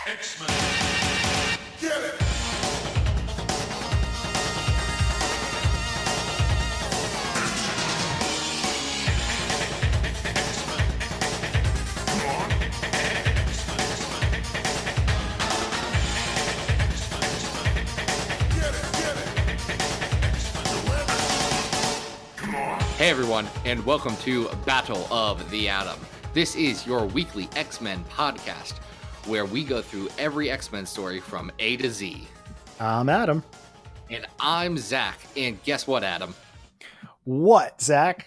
X-Men. Get it! Hey everyone, and welcome to Battle of the Atom. This is your weekly X-Men podcast, where we go through every X-Men story from A to Z. I'm Adam. And I'm Zach, and guess what, Adam? What, Zach?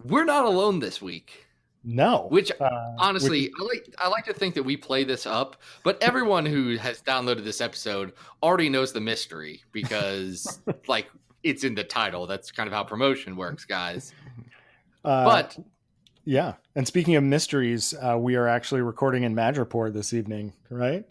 We're not alone this week. No. Which, honestly, I like to think that we play this up, but everyone who has downloaded this episode already knows the mystery, because, it's in the title. That's kind of how promotion works, guys. But yeah, and speaking of mysteries, we are actually recording in Madripoor this evening, right?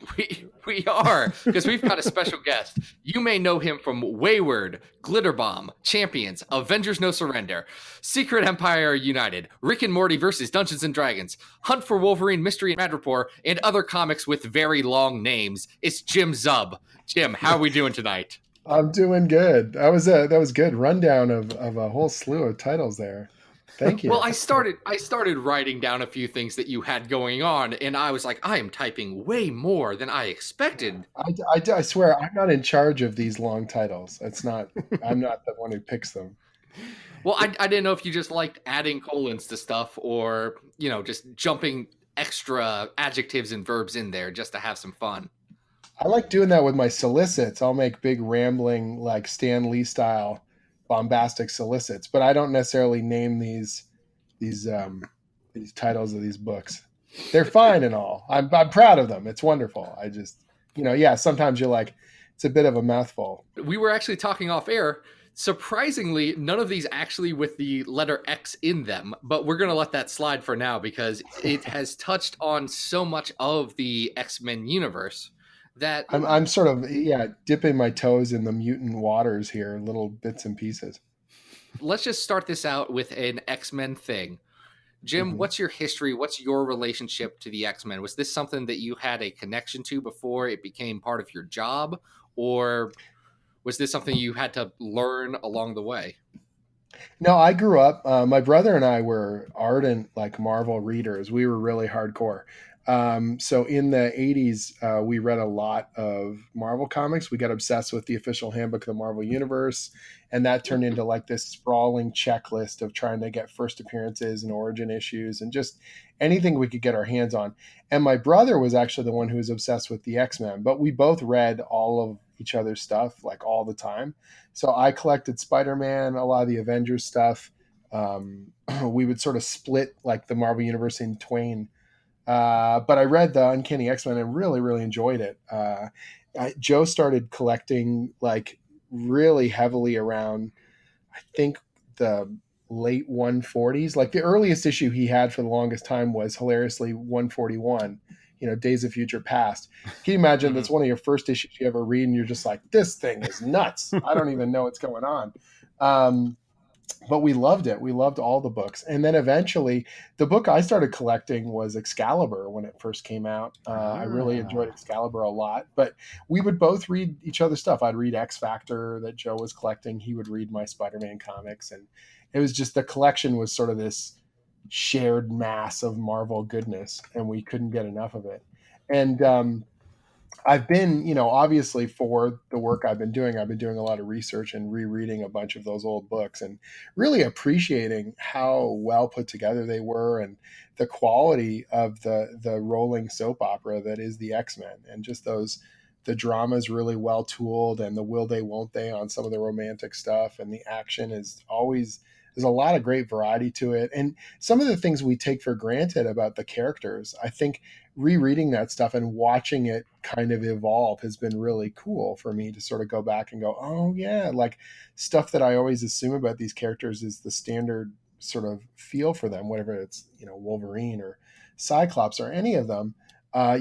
We are, because we've got a special guest. You may know him from Wayward, Glitter Bomb, Champions, Avengers No Surrender, Secret Empire United, Rick and Morty versus Dungeons and Dragons, Hunt for Wolverine, Mystery in Madripoor, and other comics with very long names. It's Jim Zub. Jim, how are we doing tonight? I'm doing good. That was good rundown of a whole slew of titles there. Thank you. Well, I started writing down a few things that you had going on, and I was like, I am typing way more than I expected. I swear I'm not in charge of these long titles. I'm not the one who picks them. Well, I didn't know if you just liked adding colons to stuff, or just jumping extra adjectives and verbs in there just to have some fun. I like doing that with my solicits. I'll make big rambling, like Stan Lee style, bombastic solicits, but I don't necessarily name these titles of these books. They're fine and all. I'm proud of them. It's wonderful. I just, sometimes you're like, it's a bit of a mouthful. We were actually talking off air. Surprisingly, none of these actually with the letter X in them, but we're going to let that slide for now because it has touched on so much of the X-Men universe. That I'm sort of dipping my toes in the mutant waters here, little bits and pieces. Let's just start this out with an X-Men thing. Jim, What's your history? What's your relationship to the X-Men? Was this something that you had a connection to before it became part of your job, or was this something you had to learn along the way? No, I grew up. My brother and I were ardent Marvel readers. We were really hardcore. So in the 80s, we read a lot of Marvel comics. We got obsessed with the official handbook of the Marvel Universe, and that turned into this sprawling checklist of trying to get first appearances and origin issues and just anything we could get our hands on. And my brother was actually the one who was obsessed with the X-Men, but we both read all of each other's stuff all the time. So I collected Spider-Man, a lot of the Avengers stuff. We would sort of split the Marvel Universe in twain. But I read the Uncanny X-Men and really, really enjoyed it. Joe started collecting really heavily around, I think, the late 140s. The earliest issue he had for the longest time was hilariously 141, Days of Future Past. Can you imagine that's one of your first issues you ever read and you're just like, this thing is nuts. I don't even know what's going on. But we loved it. We loved all the books. And then eventually the book I started collecting was Excalibur when it first came out. I really enjoyed Excalibur a lot, but we would both read each other's stuff. I'd read X Factor that Joe was collecting. He would read my Spider-Man comics. And it was just, the collection was sort of this shared mass of Marvel goodness, and we couldn't get enough of it. And, I've been, obviously for the work I've been doing a lot of research and rereading a bunch of those old books and really appreciating how well put together they were and the quality of the rolling soap opera that is the X-Men, and just the drama's really well tooled, and the will they, won't they on some of the romantic stuff, and the action is always, there's a lot of great variety to it. And some of the things we take for granted about the characters, I think rereading that stuff and watching it kind of evolve has been really cool for me to sort of go back and go, oh yeah, stuff that I always assume about these characters is the standard sort of feel for them, whatever it's, Wolverine or Cyclops or any of them.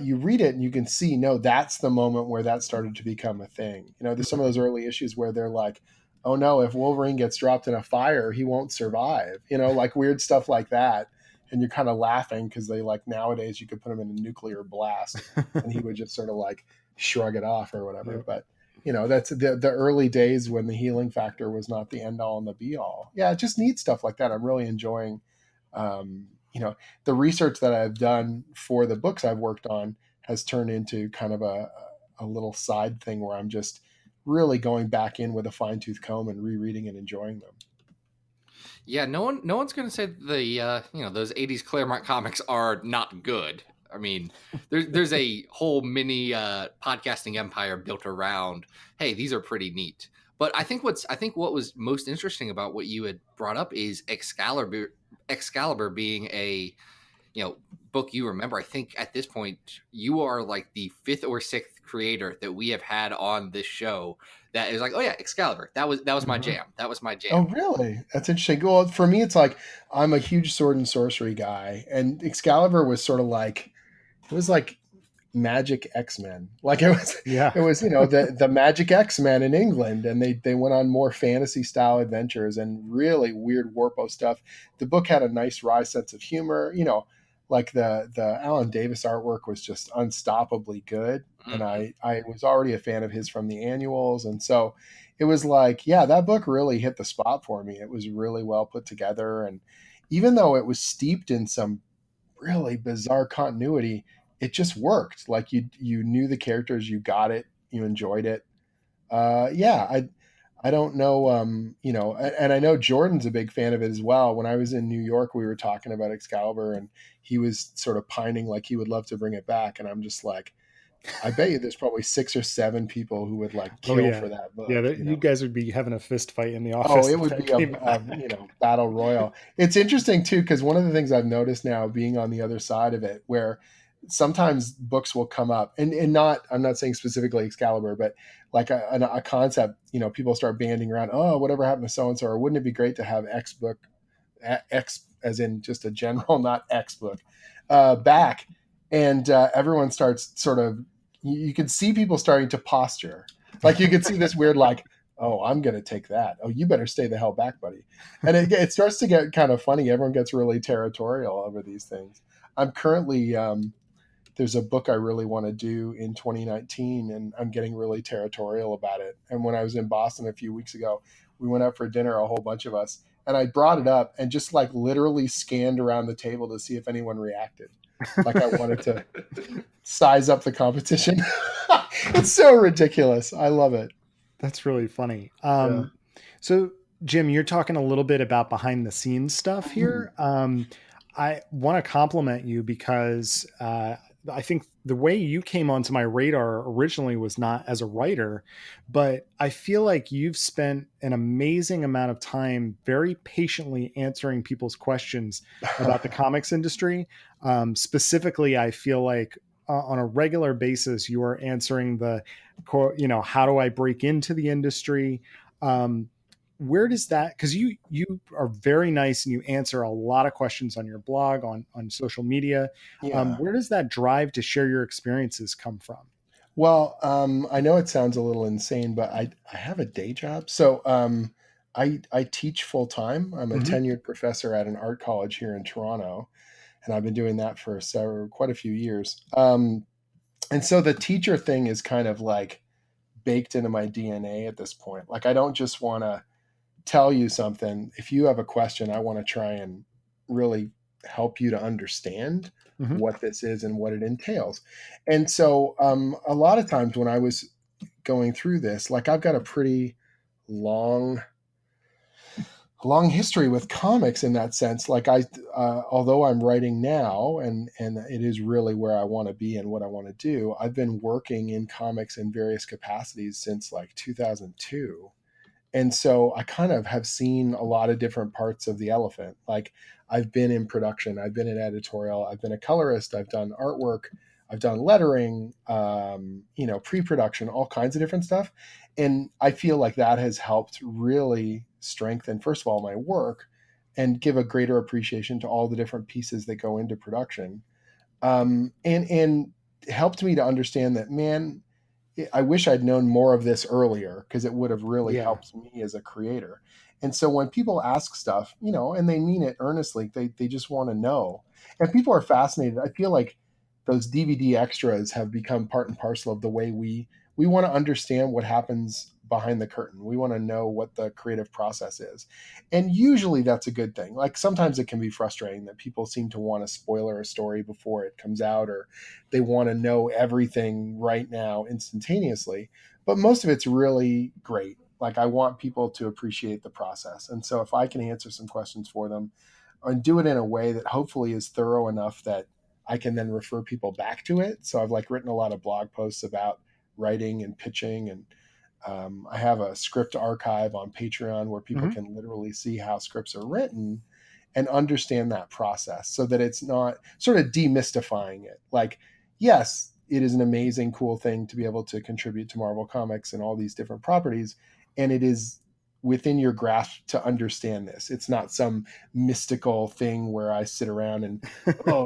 You read it and you can see, no, that's the moment where that started to become a thing. There's some of those early issues where they're like, oh no, if Wolverine gets dropped in a fire, he won't survive. Weird stuff like that and you're kind of laughing because they like nowadays you could put him in a nuclear blast and he would just sort of like shrug it off or whatever. Yep. But that's the early days when the healing factor was not the end all and the be all. Yeah, just neat stuff like that. I'm really enjoying, the research that I've done for the books I've worked on has turned into kind of a little side thing where I'm just really going back in with a fine tooth comb and rereading and enjoying them. Yeah, no one's going to say the those 80s Claremont comics are not good. I mean, there's a whole mini podcasting empire built around, hey, these are pretty neat. But I think what was most interesting about what you had brought up is Excalibur being a book you remember. I think at this point you are like the 5th or 6th creator that we have had on this show that is like, oh yeah, Excalibur. That was my jam. That was my jam. Oh, really? That's interesting. Well, for me, it's like I'm a huge sword and sorcery guy, and Excalibur was sort of like Magic X-Men. Like it was the Magic X-Men in England, and they went on more fantasy style adventures and really weird Warpo stuff. The book had a nice wry sense of humor. Like the Alan Davis artwork was just unstoppably good. And I was already a fan of his from the annuals. And so it was like, yeah, that book really hit the spot for me. It was really well put together. And even though it was steeped in some really bizarre continuity, it just worked. Like you knew the characters, you got it, you enjoyed it. I don't know, and I know Jordan's a big fan of it as well. When I was in New York, we were talking about Excalibur, and he was sort of pining like he would love to bring it back. And I'm just like, I bet you there's probably 6 or 7 people who would like kill for that book. Yeah, you guys would be having a fist fight in the office. Oh, it would be a battle royal. It's interesting too, because one of the things I've noticed now, being on the other side of it, where sometimes books will come up, and I'm not saying specifically Excalibur, but like a concept, people start banding around, oh, whatever happened to so and so, or wouldn't it be great to have X book, X as in just a general, not X book, back, and everyone starts sort of, you can see people starting to posture, like you can see this weird like, oh, I'm going to take that. Oh, you better stay the hell back, buddy. And it starts to get kind of funny. Everyone gets really territorial over these things. I'm currently, there's a book I really want to do in 2019, and I'm getting really territorial about it. And when I was in Boston a few weeks ago, we went out for dinner, a whole bunch of us, and I brought it up and just like literally scanned around the table to see if anyone reacted. Like I wanted to size up the competition. It's so ridiculous. I love it. That's really funny. So Jim, you're talking a little bit about behind the scenes stuff here. I want to compliment you because I think the way you came onto my radar originally was not as a writer, but I feel like you've spent an amazing amount of time very patiently answering people's questions about the comics industry. Specifically, I feel like on a regular basis, you are answering how do I break into the industry? Where does that, because you are very nice and you answer a lot of questions on your blog, on social media. Where does that drive to share your experiences come from? Well, I know it sounds a little insane, but I have a day job. So I teach full time. I'm a tenured professor at an art college here in Toronto, and I've been doing that for quite a few years. And so the teacher thing is kind of like baked into my DNA at this point. Like I don't just want to tell you something. If you have a question, I want to try and really help you to understand what this is and what it entails. And so a lot of times when I was going through this, like I've got a pretty long history with comics in that sense. Like although I'm writing now and it is really where I want to be and what I want to do, I've been working in comics in various capacities since like 2002. And so I kind of have seen a lot of different parts of the elephant. Like I've been in production, I've been in editorial, I've been a colorist, I've done artwork, I've done lettering, pre-production, all kinds of different stuff. And I feel like that has helped really strengthen, first of all, my work and give a greater appreciation to all the different pieces that go into production. And helped me to understand that, man, I wish I'd known more of this earlier because it would have really helped me as a creator. And so when people ask stuff, and they mean it earnestly, they just want to know. And people are fascinated. I feel like those DVD extras have become part and parcel of the way we want to understand what happens behind the curtain. We want to know what the creative process is. And usually that's a good thing. Like sometimes it can be frustrating that people seem to want to spoiler a story before it comes out, or they want to know everything right now instantaneously. But most of it's really great. Like I want people to appreciate the process. And so if I can answer some questions for them and do it in a way that hopefully is thorough enough that I can then refer people back to it. So I've like written a lot of blog posts about writing and pitching, and I have a script archive on Patreon where people can literally see how scripts are written and understand that process, so that it's not sort of demystifying it. Like, yes, it is an amazing, cool thing to be able to contribute to Marvel Comics and all these different properties, and it is within your grasp to understand this. It's not some mystical thing where I sit around and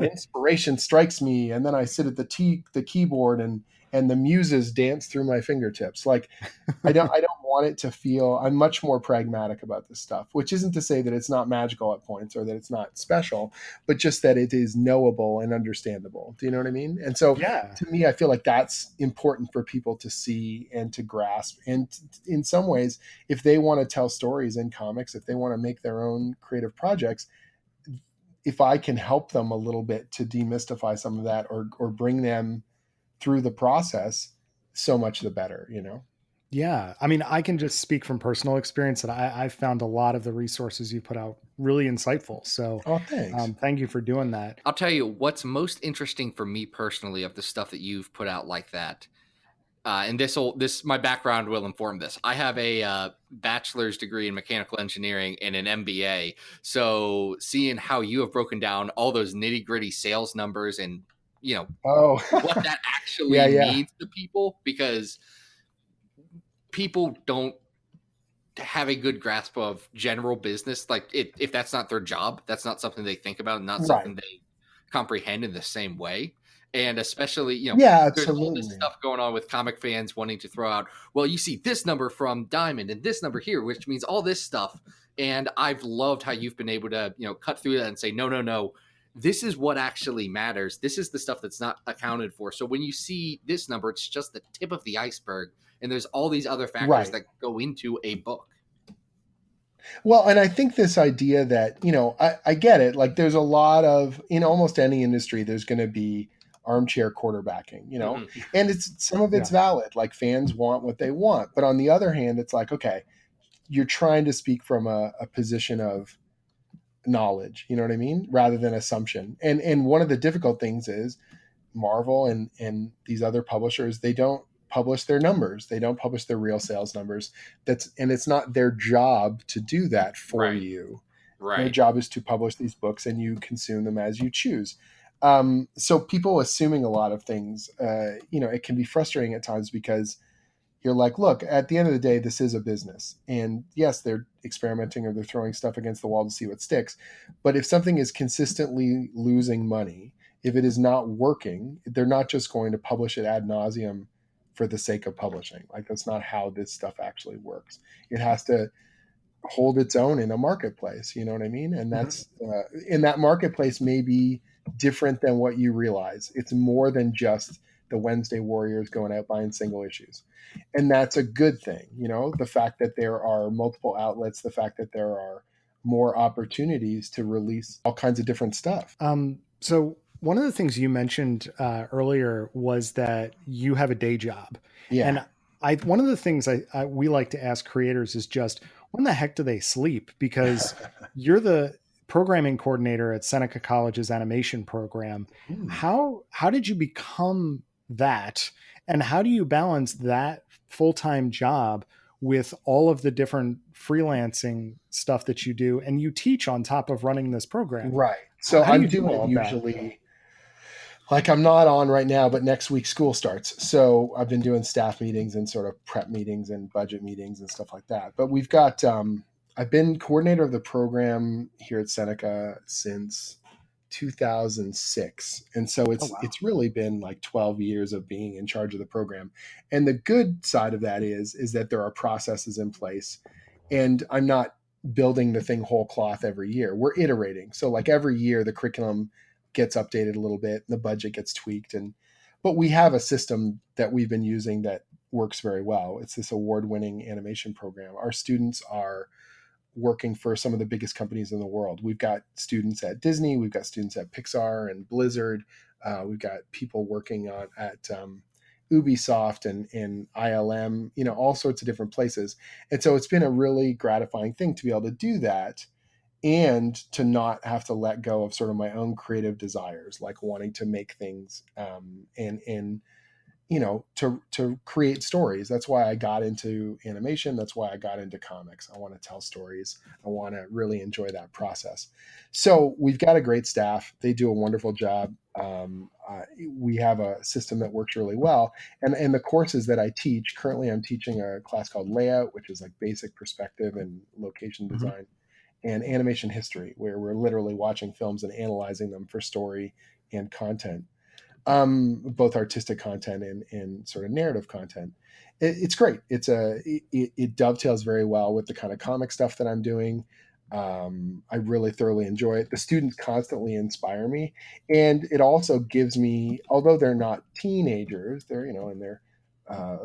inspiration strikes me, and then I sit at the keyboard and the muses dance through my fingertips. Like I don't want it to feel. I'm much more pragmatic about this stuff, which isn't to say that it's not magical at points or that it's not special, but just that it is knowable and understandable. Do you know what I mean? And so to me, I feel like that's important for people to see and to grasp. And in some ways, if they want to tell stories in comics, if they want to make their own creative projects, if I can help them a little bit to demystify some of that, or bring them through the process, so much the better, Yeah. I mean, I can just speak from personal experience that I've found a lot of the resources you put out really insightful. So thanks. Thank you for doing that. I'll tell you what's most interesting for me personally of the stuff that you've put out like that. And my background will inform this. I have a bachelor's degree in mechanical engineering and an MBA. So seeing how you have broken down all those nitty gritty sales numbers and, what that actually means to people, because people don't have a good grasp of general business. Like if that's not their job, that's not something they think about, not something they comprehend in the same way. And especially, there's all this stuff going on with comic fans wanting to throw out, well, you see this number from Diamond and this number here, which means all this stuff. And I've loved how you've been able to, cut through that and say, no, this is what actually matters. This is the stuff that's not accounted for. So when you see this number, it's just the tip of the iceberg. And there's all these other factors that go into a book. Well, and I think this idea that, I get it. Like there's a lot of, in almost any industry, there's going to be armchair quarterbacking, and some of it's valid. Like fans want what they want. But on the other hand, it's like, okay, you're trying to speak from a position of knowledge, you know what I mean? Rather than assumption. And one of the difficult things is Marvel and these other publishers, they don't publish their numbers. They don't publish their real sales numbers. And it's not their job to do that for you. Right. Their job is to publish these books and you consume them as you choose. So people assuming a lot of things, it can be frustrating at times because you're like, look, at the end of the day, this is a business. And yes, they're experimenting or they're throwing stuff against the wall to see what sticks. But if something is consistently losing money, if it is not working, they're not just going to publish it ad nauseum for the sake of publishing. Like that's not how this stuff actually works. It has to hold its own in a marketplace. You know what I mean? And that's in that marketplace may be different than what you realize. It's more than just the Wednesday Warriors going out buying single issues. And that's a good thing. The fact that there are multiple outlets, the fact that there are more opportunities to release all kinds of different stuff. So one of the things you mentioned earlier was that you have a day job. Yeah. And one of the things we like to ask creators is just, when the heck do they sleep? Because you're the programming coordinator at Seneca College's animation program. How did you become that? And how do you balance that full-time job with all of the different freelancing stuff that you do? And you teach on top of running this program. Right. So I'm doing usually, like I'm not on right now, but next week school starts. So I've been doing staff meetings and sort of prep meetings and budget meetings and stuff like that. But we've got, I've been coordinator of the program here at Seneca since 2006. And so it's really been like 12 years of being in charge of the program. And the good side of that is that there are processes in place, and I'm not building the thing whole cloth every year. We're iterating. So like every year the curriculum gets updated a little bit and the budget gets tweaked. But we have a system that we've been using that works very well. It's this award-winning animation program. Our students are working for some of the biggest companies in the world. We've got students at Disney, we've got students at Pixar and Blizzard. We've got people working at Ubisoft and ILM, all sorts of different places. And so it's been a really gratifying thing to be able to do that and to not have to let go of sort of my own creative desires, like wanting to make things and to create stories. That's why I got into animation. That's why I got into comics. I want to tell stories. I want to really enjoy that process. So we've got a great staff. They do a wonderful job. We have a system that works really well. And the courses that I teach, currently I'm teaching a class called Layout, which is like basic perspective and location design, and animation history, where we're literally watching films and analyzing them for story and content. Both artistic content and sort of narrative content. It's great. It dovetails very well with the kind of comic stuff that I'm doing. I really thoroughly enjoy it. The students constantly inspire me, and it also gives me, although they're not teenagers, they're in their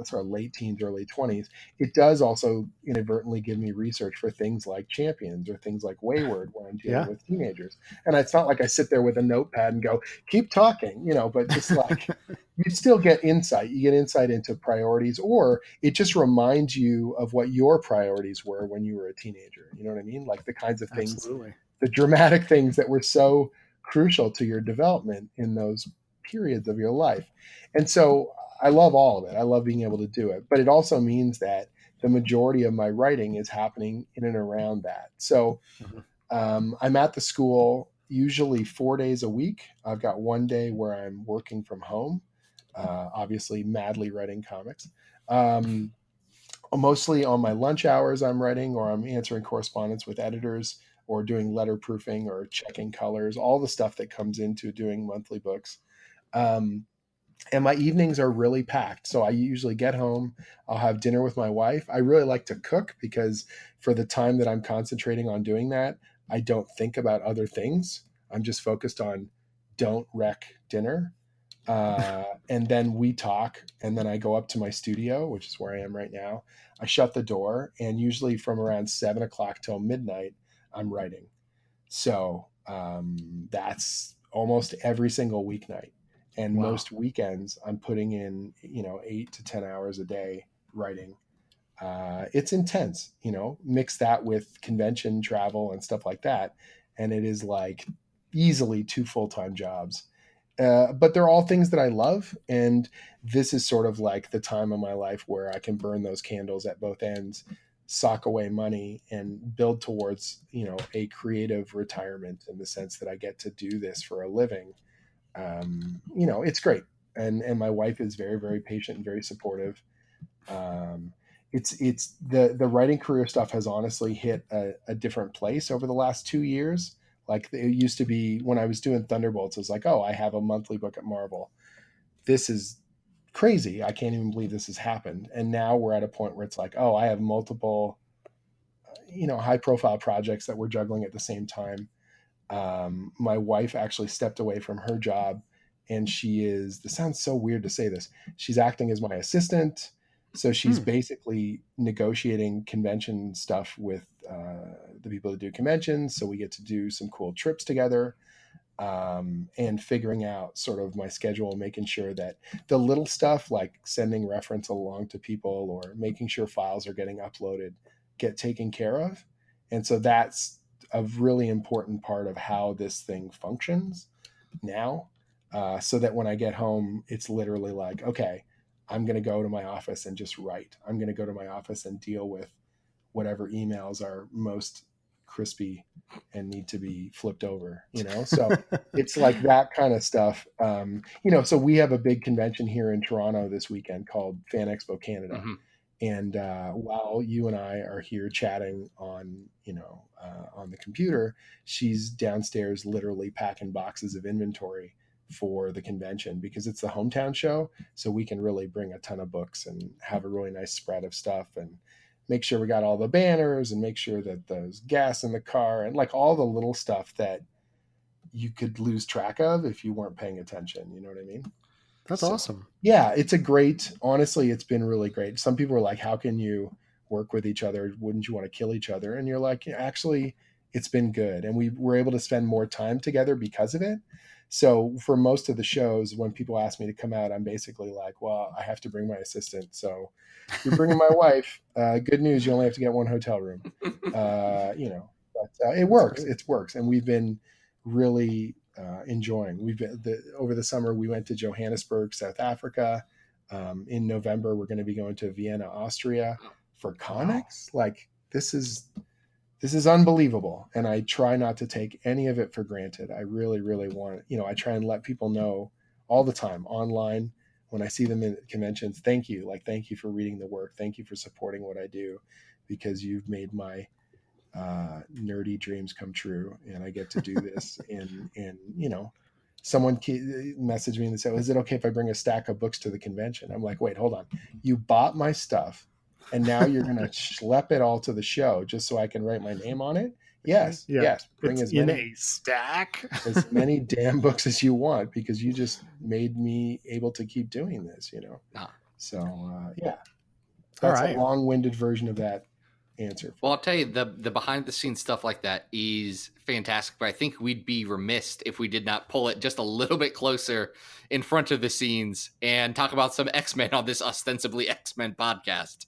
sort of late teens, early 20s. It does also inadvertently give me research for things like Champions or things like Wayward when I'm dealing with teenagers. And it's not like I sit there with a notepad and go, keep talking, but just like you still get insight. You get insight into priorities, or it just reminds you of what your priorities were when you were a teenager. You know what I mean? Like the kinds of things, Absolutely. the dramatic things that were so crucial to your development in those periods of your life. And so I love all of it. I love being able to do it, but it also means that the majority of my writing is happening in and around that. So I'm at the school usually 4 days a week. I've got one day where I'm working from home, obviously madly writing comics. Mostly on my lunch hours I'm writing, or I'm answering correspondence with editors, or doing letter proofing or checking colors, all the stuff that comes into doing monthly books. And my evenings are really packed. So I usually get home, I'll have dinner with my wife. I really like to cook because for the time that I'm concentrating on doing that, I don't think about other things. I'm just focused on don't wreck dinner. And then we talk, and then I go up to my studio, which is where I am right now. I shut the door, and usually from around 7 o'clock till midnight, I'm writing. So that's almost every single weeknight. And most weekends I'm putting in, 8 to 10 hours a day writing. It's intense, mix that with convention travel and stuff like that. And it is like easily 2 full-time jobs. But they're all things that I love. And this is sort of like the time of my life where I can burn those candles at both ends, sock away money, and build towards, a creative retirement in the sense that I get to do this for a living. It's great. And my wife is very, very patient and very supportive. It's the writing career stuff has honestly hit a different place over the last 2 years. Like it used to be when I was doing Thunderbolts, it was like, oh, I have a monthly book at Marvel. This is crazy. I can't even believe this has happened. And now we're at a point where it's like, oh, I have multiple, high profile projects that we're juggling at the same time. My wife actually stepped away from her job, and this sounds so weird to say this, she's acting as my assistant. So she's basically negotiating convention stuff with the people that do conventions. So we get to do some cool trips together, and figuring out sort of my schedule, making sure that the little stuff like sending reference along to people or making sure files are getting uploaded get taken care of. And so that's a really important part of how this thing functions now, so that when I get home, it's literally like, okay, I'm going to go to my office and just write. I'm going to go to my office and deal with whatever emails are most crispy and need to be flipped over, so it's like that kind of stuff. So we have a big convention here in Toronto this weekend called Fan Expo Canada. Mm-hmm. And while you and I are here chatting on the computer, she's downstairs literally packing boxes of inventory for the convention because it's the hometown show. So we can really bring a ton of books and have a really nice spread of stuff. And make sure we got all the banners and make sure that there's gas in the car and like all the little stuff that you could lose track of if you weren't paying attention. You know what I mean? That's awesome. Yeah, it's honestly, it's been really great. Some people are like, how can you work with each other? Wouldn't you want to kill each other? And you're like, yeah, actually, it's been good. And we were able to spend more time together because of it. So for most of the shows, when people ask me to come out, I'm basically like, well, I have to bring my assistant. So if you're bringing my wife, good news, you only have to get one hotel room. But it works. It works. And we've been really enjoying. Over the summer, we went to Johannesburg, South Africa. In November, we're going to be going to Vienna, Austria for comics. Wow. Like this is unbelievable. And I try not to take any of it for granted. I really, really want, I try and let people know all the time online when I see them in conventions, thank you for reading the work. Thank you for supporting what I do, because you've made my nerdy dreams come true, and I get to do this. and someone messaged me and said, is it okay if I bring a stack of books to the convention? I'm like, wait, hold on. You bought my stuff and now you're going to schlep it all to the show just so I can write my name on it? Yes. Yeah. Yes. Bring it's in a stack. As many damn books as you want, because you just made me able to keep doing this, So, yeah. That's a long-winded version of that answer. Well, I'll tell you, the behind the scenes stuff like that is fantastic, but I think we'd be remiss if we did not pull it just a little bit closer in front of the scenes and talk about some X-Men on this ostensibly X-Men podcast.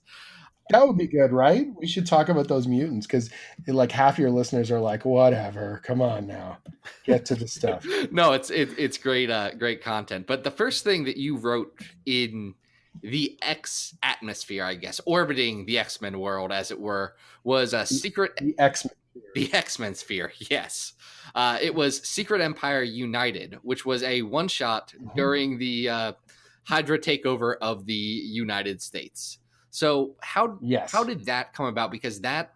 That would be good, right? We should talk about those mutants, because like half your listeners are like, whatever, come on now, get to the stuff. No, it's great, great content. But the first thing that you wrote in the X atmosphere, I guess, orbiting the X-Men world, as it were, was a secret. The X-Men. The X-Men sphere, yes. It was Secret Empire United, which was a one-shot during the Hydra takeover of the United States. So how did that come about? Because that,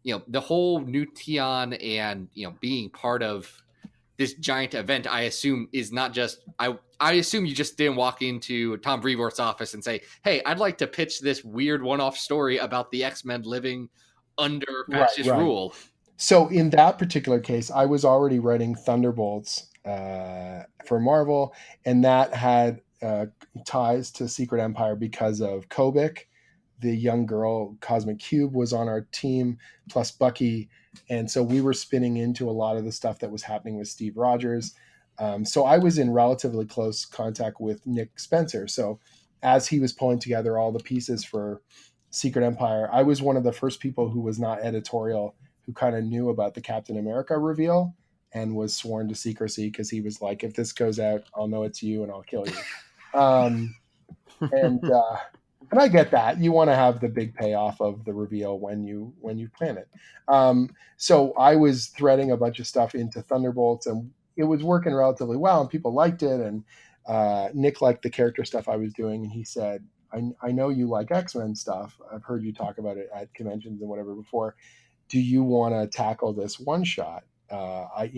the whole new Tian and, being part of this giant event, I assume, is not just I assume you just didn't walk into Tom Brevoort's office and say, hey, I'd like to pitch this weird one-off story about the X-Men living under fascist rule. So in that particular case, I was already writing Thunderbolts for Marvel, and that had ties to Secret Empire because of Kobik, the young girl. Cosmic Cube was on our team, plus Bucky. And so we were spinning into a lot of the stuff that was happening with Steve Rogers. So I was in relatively close contact with Nick Spencer. So as he was pulling together all the pieces for Secret Empire, I was one of the first people who was not editorial, who kind of knew about the Captain America reveal and was sworn to secrecy, because he was like, if this goes out, I'll know it's you and I'll kill you. And I get that. You want to have the big payoff of the reveal when you plan it. So I was threading a bunch of stuff into Thunderbolts, and it was working relatively well, and people liked it. And Nick liked the character stuff I was doing, and he said, I know you like X-Men stuff. I've heard you talk about it at conventions and whatever before. Do you want to tackle this one shot? I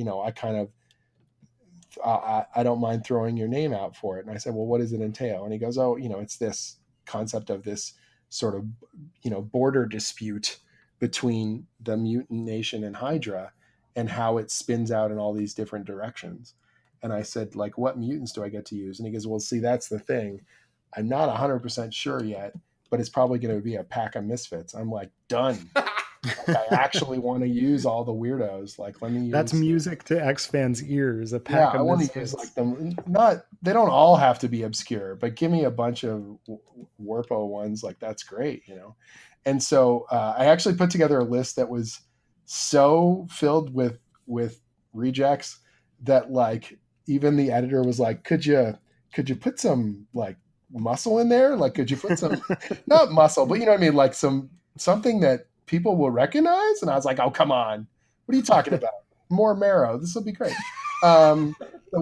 don't mind throwing your name out for it. And I said, well, what does it entail? And he goes, oh, it's this concept of this sort of, border dispute between the mutant nation and Hydra, and how it spins out in all these different directions. And I said, like, what mutants do I get to use? And he goes, well, see, that's the thing. I'm not 100% sure yet, but it's probably going to be a Pack of Misfits. I'm like, done. Like, I actually want to use all the weirdos. Like, let me use. That's music to X fans' ears. A Pack of Misfits. I want to use like them. They don't all have to be obscure, but give me a bunch of Warpo ones. Like, that's great, And so I actually put together a list that was so filled with rejects that, like, even the editor was like, could you put some like muscle in there? Like, could you put some not muscle, but you know what I mean, like something that people will recognize? And I was like, oh, come on, what are you talking about? More marrow, this will be great. So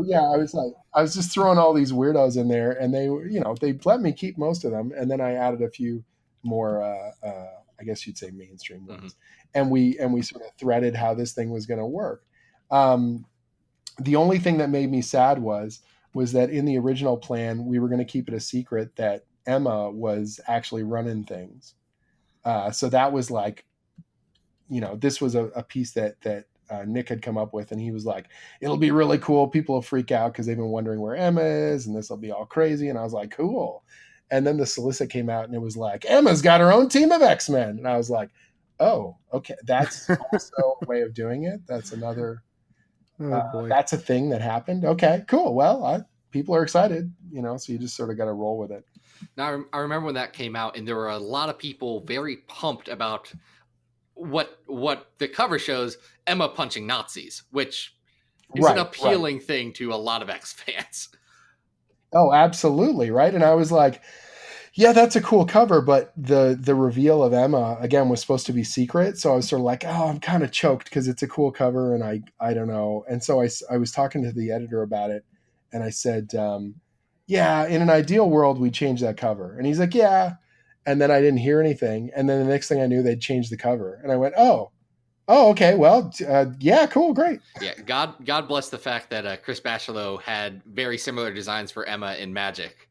yeah, I was just throwing all these weirdos in there, and they let me keep most of them, and then I added a few more I guess you'd say mainstream ones. And we sort of threaded how this thing was going to work. The only thing that made me sad was that in the original plan, we were going to keep it a secret that Emma was actually running things. So that was like, this was a piece that Nick had come up with, and he was like, it'll be really cool. People will freak out because they've been wondering where Emma is, and this will be all crazy. And I was like, cool. And then the solicit came out, and it was like, Emma's got her own team of X-Men. And I was like, oh, okay. That's also a way of doing it. That's another, boy. that's a thing that happened. Okay, cool. Well, people are excited, so you just sort of got to roll with it. Now, I remember when that came out, and there were a lot of people very pumped about what the cover shows, Emma punching Nazis, which is an appealing thing to a lot of X fans. Oh, absolutely. Right. And I was like, yeah, that's a cool cover. But the reveal of Emma, again, was supposed to be secret. So I was sort of like, oh, I'm kind of choked because it's a cool cover. And I don't know. And so I was talking to the editor about it. And I said, yeah, in an ideal world, we'd change that cover. And he's like, yeah. And then I didn't hear anything. And then the next thing I knew, they'd changed the cover. And I went, oh, okay. Well, yeah, cool. Great. Yeah. God bless the fact that Chris Bachalo had very similar designs for Emma in Magic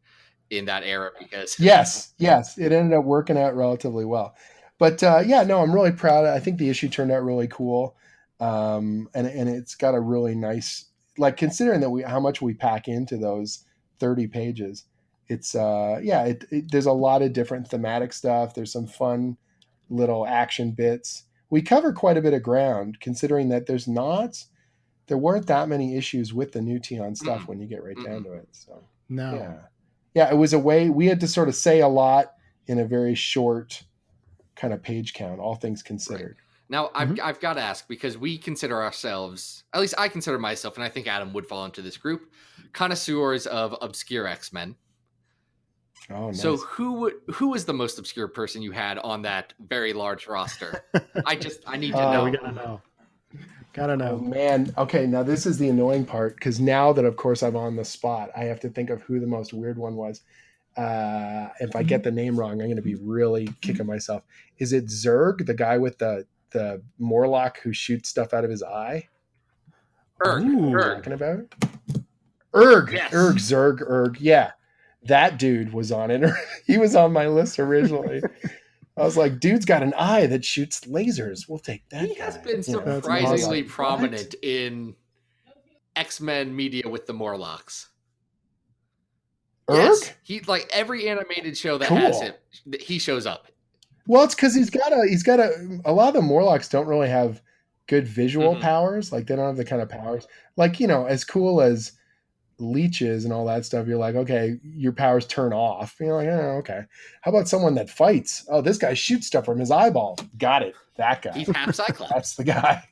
in that era, because yes, it ended up working out relatively well. But I'm really proud. I think the issue turned out really cool. And it's got a really nice, like, considering that how much we pack into those 30 pages. It's there's a lot of different thematic stuff. There's some fun little action bits. We cover quite a bit of ground, considering that there weren't that many issues with the new Tian stuff when you get right down to it. So no, yeah, it was a way we had to sort of say a lot in a very short kind of page count, all things considered. Right. Now, I've got to ask, because we consider ourselves, at least I consider myself, and I think Adam would fall into this group, connoisseurs of obscure X-Men. Oh, nice. So who was the most obscure person you had on that very large roster? I need to know. We gotta know. Oh, man. Okay, now this is the annoying part, because now that, of course, I'm on the spot, I have to think of who the most weird one was. If I get the name wrong, I'm going to be really kicking myself. Is it Zurg, the guy with the Morlock who shoots stuff out of his eye? Erg. Talking about Erg. Yes. Zurg. Yeah. That dude was on it. He was on my list originally. I was like, dude's got an eye that shoots lasers. We'll take that. He has been surprisingly prominent in X-Men media with the Morlocks. Erg? Yes, he, like, every animated show that has him, he shows up. Well, it's because he's got a lot of the Morlocks don't really have good visual powers. Like, they don't have the kind of powers, like, as cool as leeches and all that stuff. You're like, okay, your powers turn off. You're like, oh, okay. How about someone that fights? Oh, this guy shoots stuff from his eyeball. Got it. That guy. He's half Cyclops. That's the guy.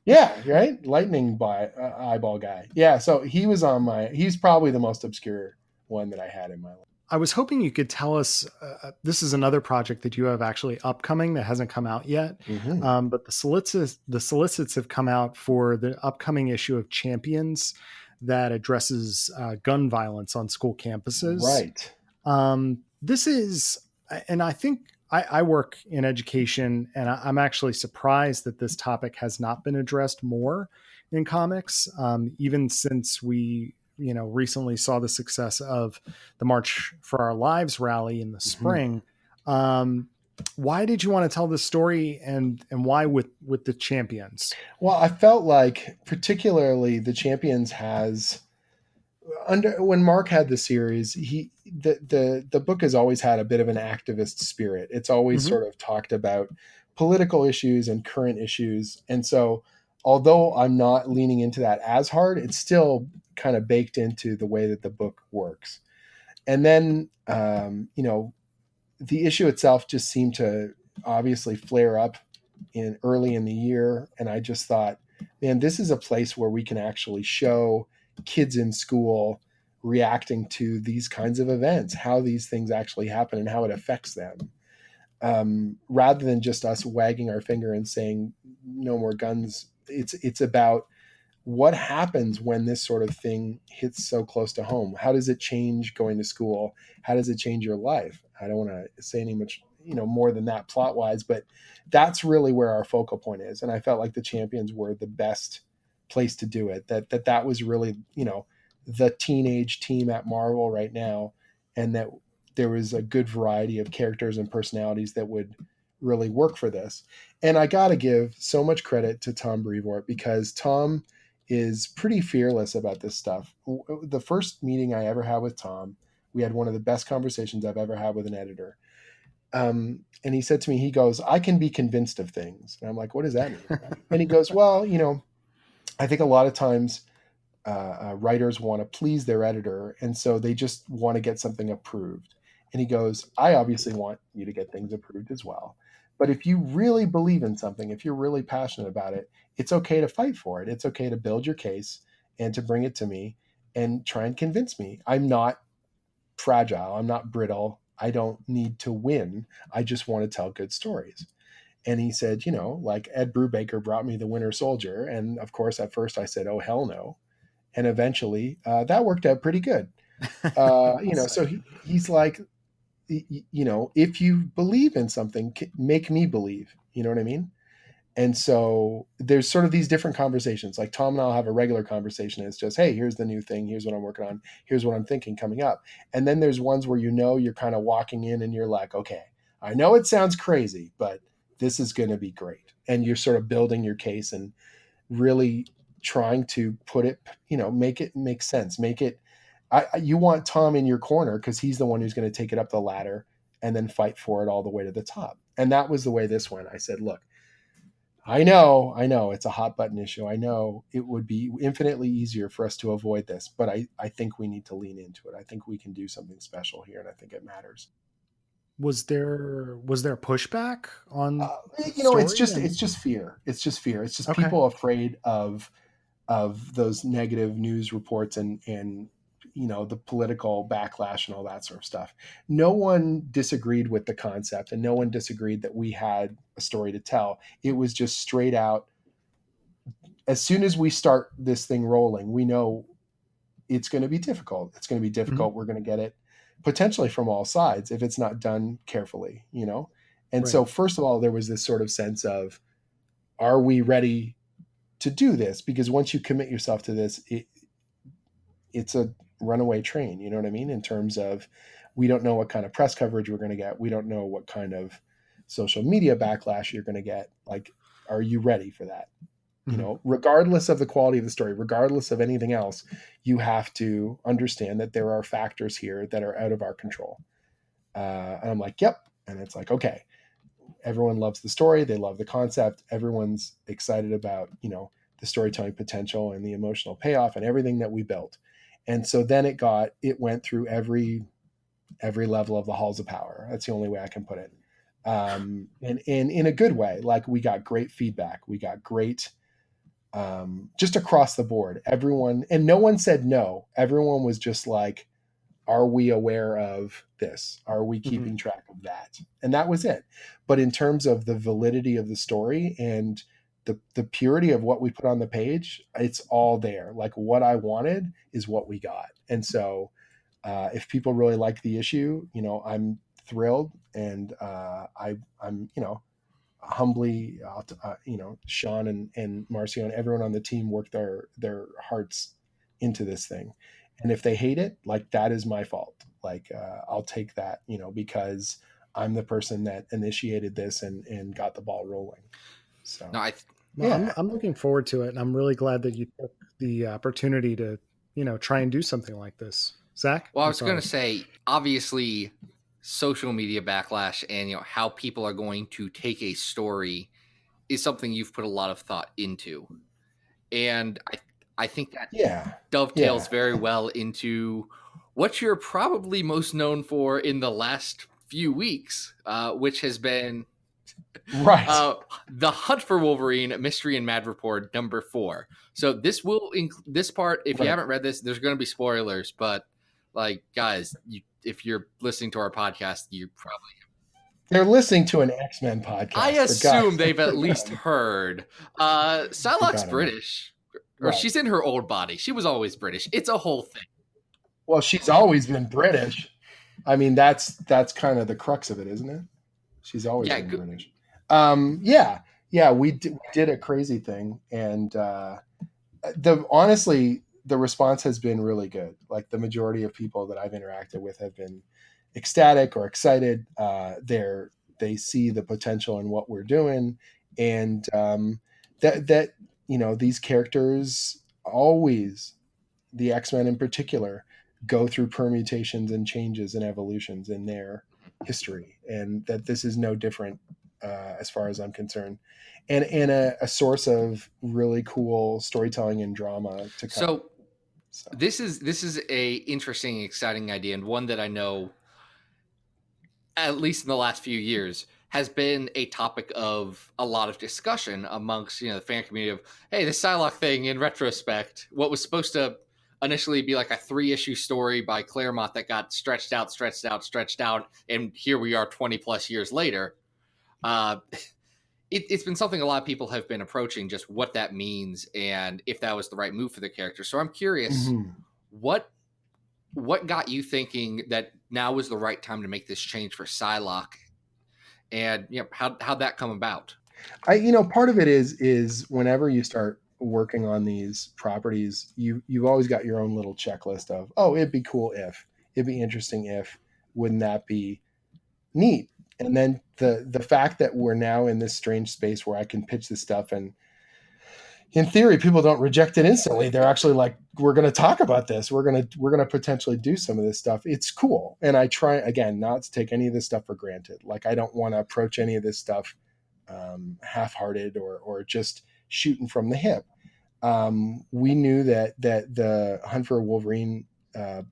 Yeah, right? Lightning eyeball guy. Yeah, so he's probably the most obscure one that I had in my life. I was hoping you could tell us, this is another project that you have actually upcoming that hasn't come out yet. But the solicits have come out for the upcoming issue of Champions that addresses gun violence on school campuses. Right. This is, and I think I work in education, and I'm actually surprised that this topic has not been addressed more in comics, even since we, recently saw the success of the March for Our Lives rally in the spring. Why did you want to tell this story, and why with the Champions? Well, I felt like particularly the Champions has when Mark had the series, the book has always had a bit of an activist spirit. It's always sort of talked about political issues and current issues. And so although I'm not leaning into that as hard, it's still kind of baked into the way that the book works. And then, the issue itself just seemed to obviously flare up early in the year. And I just thought, man, this is a place where we can actually show kids in school reacting to these kinds of events, how these things actually happen and how it affects them. Rather than just us wagging our finger and saying no more guns. It's about what happens when this sort of thing hits so close to home. How does it change going to school? How does it change your life? I don't want to say any much, more than that plot wise, but that's really where our focal point is. And I felt like the Champions were the best place to do it. That was really, the teenage team at Marvel right now. And that there was a good variety of characters and personalities that would really work for this. And I got to give so much credit to Tom Brevoort, because Tom is pretty fearless about this stuff. The first meeting I ever had with Tom, we had one of the best conversations I've ever had with an editor. And he said to me, he goes, I can be convinced of things. And I'm like, what does that mean? And he goes, well, you know, I think a lot of times writers want to please their editor, and so they just want to get something approved. And he goes, I obviously want you to get things approved as well. But if you really believe in something, if you're really passionate about it, it's okay to fight for it. It's okay to build your case and to bring it to me and try and convince me. I'm not fragile. I'm not brittle. I don't need to win. I just want to tell good stories. And he said, you know, like Ed Brubaker brought me The Winter Soldier. And of course, at first I said, oh, hell no. And eventually that worked out pretty good. You know, so he's like, you know, if you believe in something, make me believe, you know what I mean? And so there's sort of these different conversations. Like Tom and I'll have a regular conversation. It's just, hey, here's the new thing. Here's what I'm working on. Here's what I'm thinking coming up. And then there's ones where, you know, you're kind of walking in and you're like, okay, I know it sounds crazy, but this is going to be great. And you're sort of building your case and really trying to put it, you know, make it make sense. Make it, you want Tom in your corner because he's the one who's going to take it up the ladder and then fight for it all the way to the top. And that was the way this went. I said, look, I know it's a hot button issue. I know it would be infinitely easier for us to avoid this, but I think we need to lean into it. I think we can do something special here, and I think it matters. Was there pushback on you know, it's just fear. It's just fear. It's just people afraid of those negative news reports and you know, the political backlash and all that sort of stuff. No one disagreed with the concept, and no one disagreed that we had a story to tell. It was just straight out, as soon as we start this thing rolling, we know it's going to be difficult. It's going to be difficult. Mm-hmm. We're going to get it potentially from all sides if it's not done carefully, you know? And so first of all, there was this sort of sense of, are we ready to do this? Because once you commit yourself to this, it's a runaway train, you know what I mean? In terms of, we don't know what kind of press coverage we're going to get. We don't know what kind of social media backlash you're going to get. Like, are you ready for that? Mm-hmm. You know, regardless of the quality of the story, regardless of anything else, you have to understand that there are factors here that are out of our control. And I'm like, yep. And it's like, okay, everyone loves the story. They love the concept. Everyone's excited about, you know, the storytelling potential and the emotional payoff and everything that we built. And so then it went through every level of the halls of power. That's the only way I can put it. And in a good way. Like, we got great feedback. We got great, just across the board, everyone, and no one said no. Everyone was just like, are we aware of this? Are we keeping track of that? And that was it. But in terms of the validity of the story and the purity of what we put on the page, it's all there. Like, what I wanted is what we got. And so if people really like the issue, you know, I'm thrilled. And I'm, you know, humbly, you know, Sean and Marcio and everyone on the team worked their hearts into this thing. And if they hate it, like, that is my fault. Like, I'll take that, you know, because I'm the person that initiated this and got the ball rolling. So no, I'm looking forward to it, and I'm really glad that you took the opportunity to, you know, try and do something like this. Zach? Well, I was going to say, obviously, social media backlash and, you know, how people are going to take a story is something you've put a lot of thought into, and I think that dovetails very well into what you're probably most known for in the last few weeks, which has been the Hunt for Wolverine Mystery in Madripoor #4. So this will this part, if you haven't read this, there's going to be spoilers, but like, guys, if you're listening to our podcast, you probably they're listening to an X-Men podcast. I assume they've at least heard. Psylocke's British, or she's in her old body. She was always British. It's a whole thing. Well, she's always been British. I mean, that's kind of the crux of it, isn't it? She's always been British. We did a crazy thing, and honestly, the response has been really good. Like, the majority of people that I've interacted with have been ecstatic or excited. They see the potential in what we're doing, and that these characters always, the X-Men in particular, go through permutations and changes and evolutions in their history, and that this is no different as far as I'm concerned, and a source of really cool storytelling and drama to come. So this is a interesting, exciting idea, and one that I know, at least in the last few years, has been a topic of a lot of discussion amongst the fan community of, hey, this Psylocke thing, in retrospect, what was supposed to initially be like a 3-issue story by Claremont that got stretched out, and here we are 20 plus years later. It's been something a lot of people have been approaching, just what that means and if that was the right move for the character. So I'm curious, what got you thinking that now was the right time to make this change for Psylocke, and how'd that come about? Part of it is whenever you start working on these properties, you've always got your own little checklist of, oh, it'd be cool if, it'd be interesting if, wouldn't that be neat? And then the fact that we're now in this strange space where I can pitch this stuff, and in theory, people don't reject it instantly. They're actually like, we're going to talk about this. We're going to potentially do some of this stuff. It's cool. And I try, again, not to take any of this stuff for granted. Like, I don't want to approach any of this stuff half-hearted or just shooting from the hip. We knew that the Hunt for Wolverine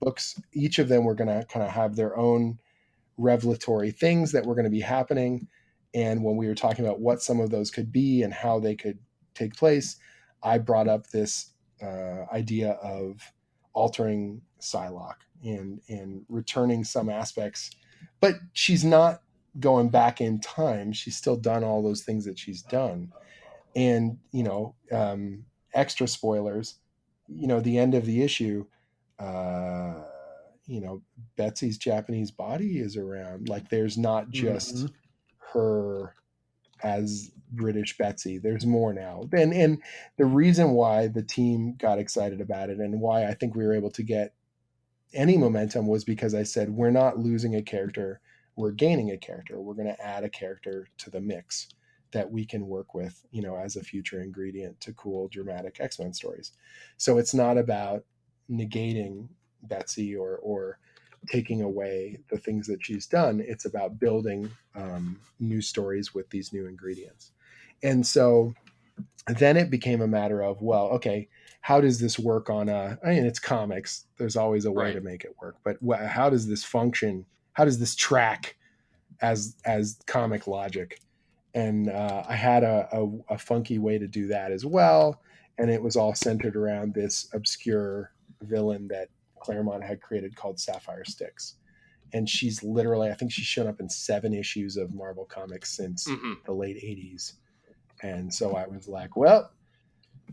books, each of them were going to kind of have their own revelatory things that were going to be happening. And when we were talking about what some of those could be and how they could take place, I brought up this idea of altering Psylocke and returning some aspects, but she's not going back in time. She's still done all those things that she's done. And, extra spoilers, the end of the issue, Betsy's Japanese body is around. Like, there's not just her as British Betsy. There's more now. And the reason why the team got excited about it and why I think we were able to get any momentum was because I said, we're not losing a character, we're gaining a character. We're going to add a character to the mix that we can work with, as a future ingredient to cool, dramatic X-Men stories. So it's not about negating Betsy or taking away the things that she's done. It's about building new stories with these new ingredients. And so then it became a matter of, well, okay, how does this work on it's comics. There's always a way to make it work, but how does this function? How does this track as comic logic? And I had a funky way to do that as well. And it was all centered around this obscure villain that Claremont had created called Sapphire Styx. And she's literally, I think she's shown up in 7 issues of Marvel Comics since the late 80s. And so I was like, well,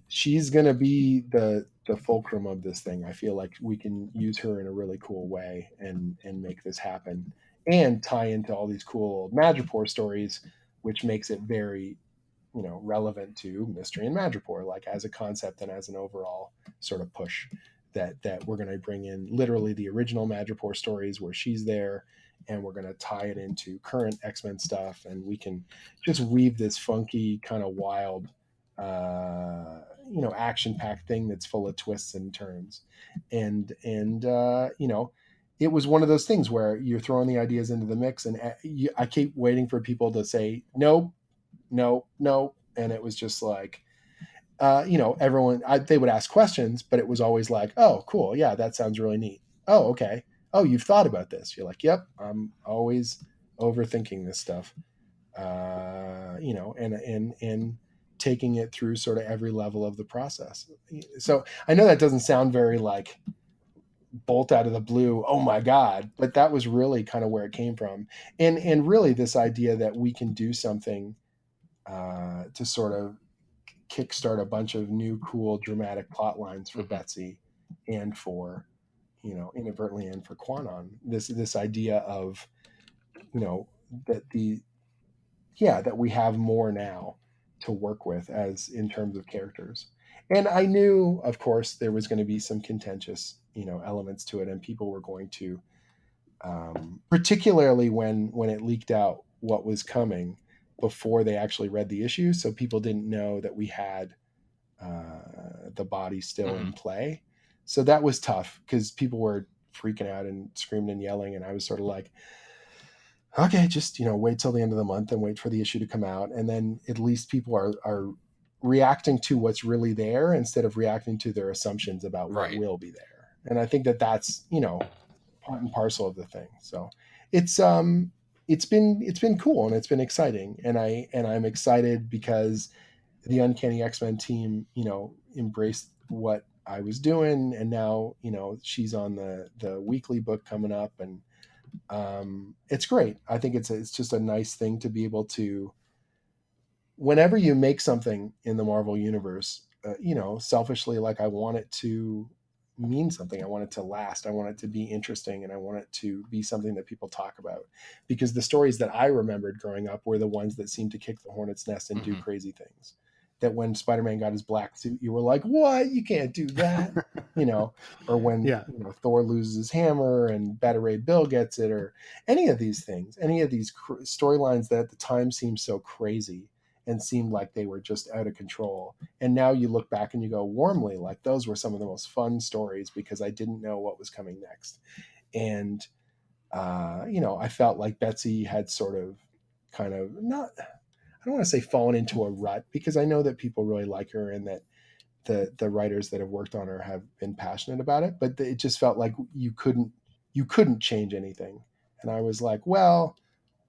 she's going to be the fulcrum of this thing. I feel like we can use her in a really cool way and make this happen and tie into all these cool old Madripoor stories, which makes it very, relevant to Mystery in Madripoor, like as a concept and as an overall sort of push that we're going to bring in literally the original Madripoor stories where she's there, and we're going to tie it into current X-Men stuff, and we can just weave this funky kind of wild, action-packed thing that's full of twists and turns. And it was one of those things where you're throwing the ideas into the mix, and I keep waiting for people to say, no. And it was just like, everyone, they would ask questions, but it was always like, oh, cool. Yeah, that sounds really neat. Oh, okay. Oh, you've thought about this. You're like, yep, I'm always overthinking this stuff, and taking it through sort of every level of the process. So I know that doesn't sound very like bolt out of the blue, oh my God, but that was really kind of where it came from. And really this idea that we can do something to sort of kickstart a bunch of new, cool, dramatic plot lines for Betsy and for, inadvertently, and for Quanon. This idea of, that that we have more now to work with as in terms of characters. And I knew, of course, there was going to be some contentious, elements to it, and people were going to particularly when it leaked out what was coming before they actually read the issue. So people didn't know that we had the body still in play. So that was tough because people were freaking out and screaming and yelling. And I was sort of like, okay, just, wait till the end of the month and wait for the issue to come out. And then at least people are reacting to what's really there instead of reacting to their assumptions about what will be there. And I think that that's, part and parcel of the thing. So it's been cool and it's been exciting. And I'm excited because the Uncanny X-Men team, embraced what I was doing. And now, she's on the weekly book coming up, and it's great. I think it's just a nice thing to be able to, whenever you make something in the Marvel universe, selfishly, like I want it to mean something. I want it to last. I want it to be interesting, and I want it to be something that people talk about, because the stories that I remembered growing up were the ones that seemed to kick the hornet's nest and do crazy things. That when Spider-Man got his black suit, you were like, what? You can't do that. Or when Thor loses his hammer and Beta Ray Bill gets it, or any of these things, any of these storylines that at the time seemed so crazy and seemed like they were just out of control. And now you look back and you go warmly, like those were some of the most fun stories because I didn't know what was coming next. And, I felt like Betsy had sort of kind of I don't want to say fallen into a rut, because I know that people really like her and that the writers that have worked on her have been passionate about it, but it just felt like you couldn't change anything. And I was like, well,